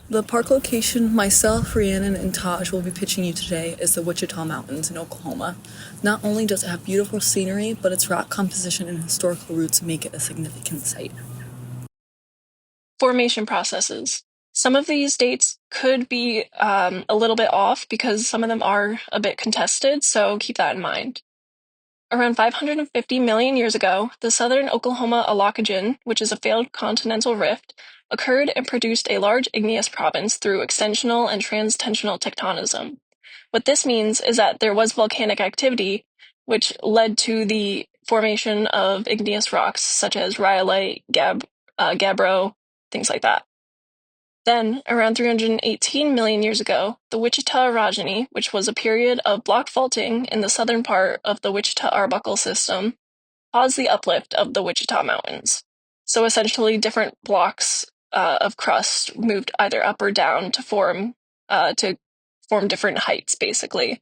The park location myself, Rhiannon, and Taj will be pitching you today is the Wichita Mountains in Oklahoma. Not only does it have beautiful scenery, but its rock composition and historical roots make it a significant site. Formation processes. Some of these dates could be a little bit off because some of them are a bit contested, so keep that in mind. Around 550 million years ago, the southern Oklahoma allocogen, which is a failed continental rift, occurred and produced a large igneous province through extensional and transtensional tectonism. What this means is that there was volcanic activity, which led to the formation of igneous rocks such as rhyolite, gabbro, things like that. Then, around 318 million years ago, the Wichita orogeny, which was a period of block faulting in the southern part of the Wichita Arbuckle system, caused the uplift of the Wichita Mountains. So essentially, different blocks of crust moved either up or down to form different heights, basically.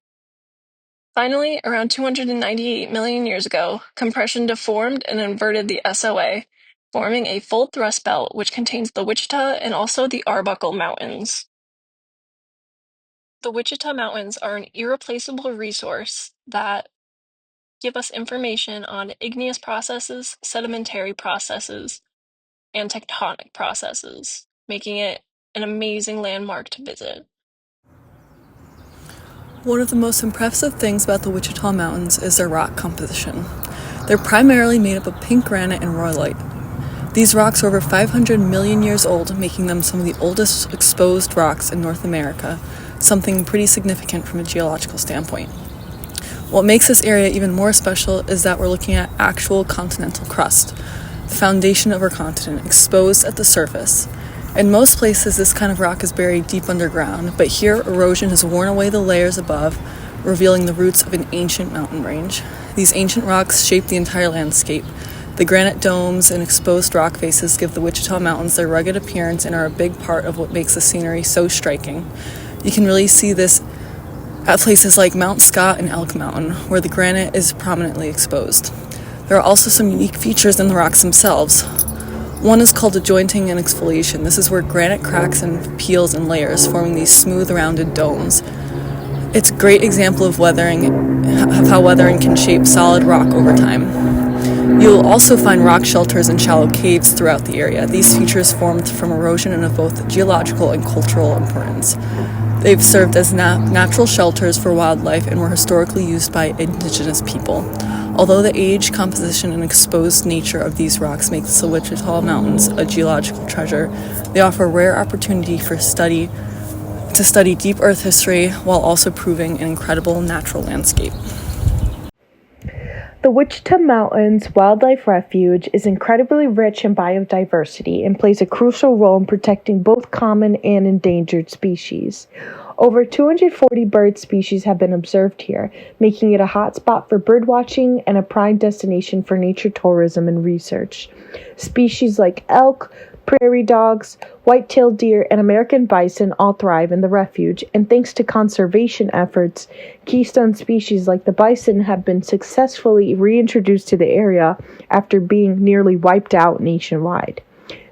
Finally, around 298 million years ago, compression deformed and inverted the SOA, forming a full thrust belt which contains the Wichita and also the Arbuckle Mountains. The Wichita Mountains are an irreplaceable resource that give us information on igneous processes, sedimentary processes, and tectonic processes, making it an amazing landmark to visit. One of the most impressive things about the Wichita Mountains is their rock composition. They're primarily made up of pink granite and rhyolite. These rocks are over 500 million years old, making them some of the oldest exposed rocks in North America, something pretty significant from a geological standpoint. What makes this area even more special is that we're looking at actual continental crust, the foundation of our continent, exposed at the surface. In most places, this kind of rock is buried deep underground, but here erosion has worn away the layers above, revealing the roots of an ancient mountain range. These ancient rocks shape the entire landscape. The granite domes and exposed rock faces give the Wichita Mountains their rugged appearance and are a big part of what makes the scenery so striking. You can really see this at places like Mount Scott and Elk Mountain, where the granite is prominently exposed. There are also some unique features in the rocks themselves. One is called adjointing and exfoliation. This is where granite cracks and peels in layers, forming these smooth, rounded domes. It's a great example of how weathering can shape solid rock over time. You'll also find rock shelters and shallow caves throughout the area. These features formed from erosion and of both geological and cultural importance. They've served as natural shelters for wildlife and were historically used by indigenous people. Although the age, composition, and exposed nature of these rocks makes the Wichita Mountains a geological treasure, they offer a rare opportunity to study deep earth history while also proving an incredible natural landscape. The Wichita Mountains Wildlife Refuge is incredibly rich in biodiversity and plays a crucial role in protecting both common and endangered species. Over 240 bird species have been observed here, making it a hotspot for birdwatching and a prime destination for nature tourism and research. Species like elk, prairie dogs, white-tailed deer, and American bison all thrive in the refuge, and thanks to conservation efforts, keystone species like the bison have been successfully reintroduced to the area after being nearly wiped out nationwide.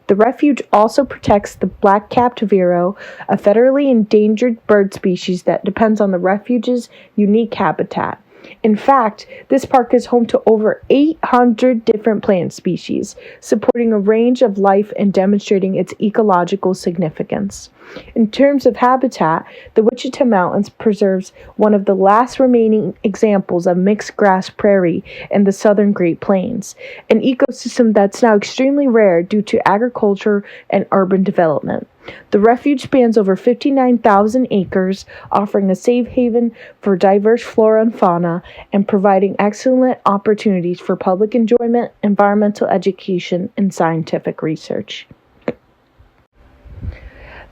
The refuge also protects the black-capped vireo, a federally endangered bird species that depends on the refuge's unique habitat. In fact, this park is home to over 800 different plant species, supporting a range of life and demonstrating its ecological significance. In terms of habitat, the Wichita Mountains preserves one of the last remaining examples of mixed grass prairie in the southern Great Plains, an ecosystem that's now extremely rare due to agriculture and urban development. The refuge spans over 59,000 acres, offering a safe haven for diverse flora and fauna and providing excellent opportunities for public enjoyment, environmental education, and scientific research.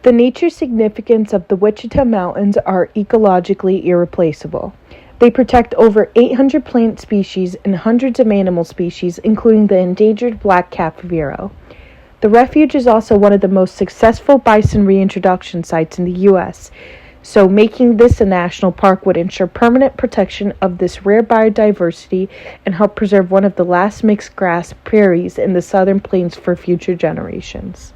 The nature significance of the Wichita Mountains are ecologically irreplaceable. They protect over 800 plant species and hundreds of animal species, including the endangered black-capped vireo. The refuge is also one of the most successful bison reintroduction sites in the U.S., so making this a national park would ensure permanent protection of this rare biodiversity and help preserve one of the last mixed grass prairies in the southern plains for future generations.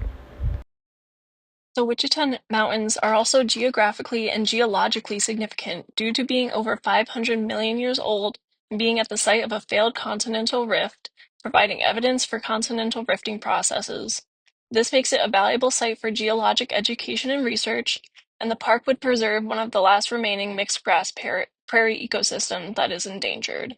So Wichita Mountains are also geographically and geologically significant due to being over 500 million years old and being at the site of a failed continental rift, providing evidence for continental rifting processes. This makes it a valuable site for geologic education and research, and the park would preserve one of the last remaining mixed grass prairie ecosystem that is endangered.